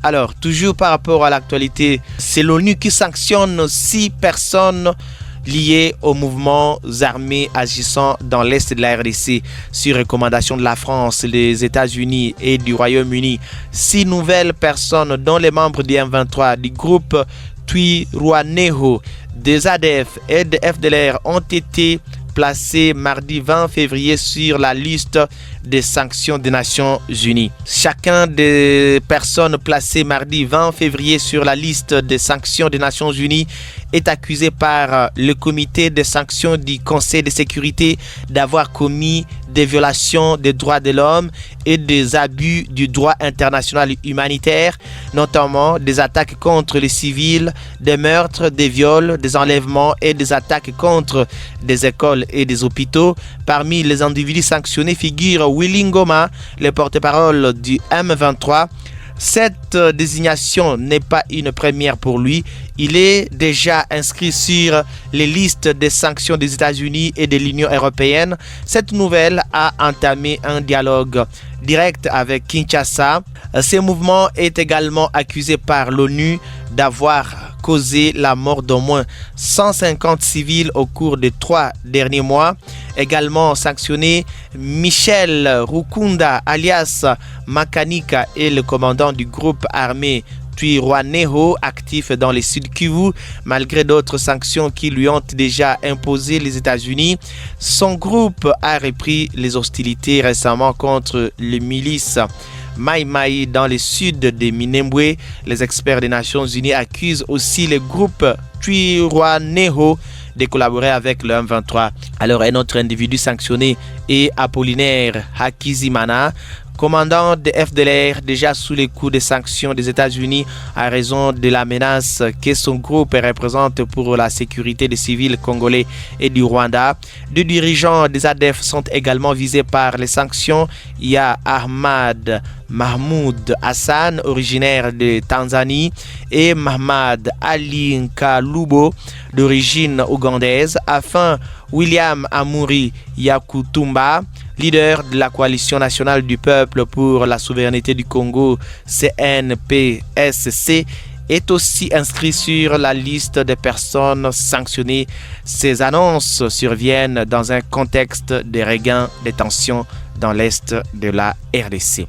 Alors, toujours par rapport à l'actualité, c'est l'ONU qui sanctionne 6 personnes liées aux mouvements armés agissant dans l'Est de la RDC sur recommandation de la France, des États-Unis et du Royaume-Uni. 6 nouvelles personnes, dont les membres du M23, du groupe Twirwaneho, des ADF et de FDLR, ont été placés mardi 20 février sur la liste des sanctions des Nations Unies. Chacun des personnes placées mardi 20 février sur la liste des sanctions des Nations Unies est accusé par le comité de sanctions du Conseil de sécurité d'avoir commis des violations des droits de l'homme et des abus du droit international humanitaire, notamment des attaques contre les civils, des meurtres, des viols, des enlèvements et des attaques contre des écoles et des hôpitaux. Parmi les individus sanctionnés figure Willy Ngoma, le porte-parole du M23. Cette désignation n'est pas une première pour lui. Il est déjà inscrit sur les listes des sanctions des États-Unis et de l'Union européenne. Cette nouvelle a entamé un dialogue direct avec Kinshasa. Ce mouvement est également accusé par l'ONU d'avoir causé la mort d'au moins 150 civils au cours des 3 derniers mois. Également sanctionné, Michel Rukunda alias Makanika est le commandant du groupe armé Twirwaneho, actif dans les Sud Kivu. Malgré d'autres sanctions qui lui ont déjà imposé les États-Unis, son groupe a repris les hostilités récemment contre les milices Mai Mai dans le sud de Minembwe. Les experts des Nations Unies accusent aussi le groupe Twirwaneho de collaborer avec le M23. Alors, un autre individu sanctionné est Apollinaire Hakizimana, commandant de FDLR, déjà sous les coups des sanctions des États-Unis à raison de la menace que son groupe représente pour la sécurité des civils congolais et du Rwanda. 2 dirigeants des ADF sont également visés par les sanctions. Il y a Ahmad Mahmoud Hassan, originaire de Tanzanie, et Mahmad Ali Nkalubo, d'origine ougandaise. Enfin, William Amuri Yakutumba, leader de la coalition nationale du peuple pour la souveraineté du Congo, CNPSC, est aussi inscrit sur la liste des personnes sanctionnées. Ces annonces surviennent dans un contexte de regain des tensions dans l'est de la RDC.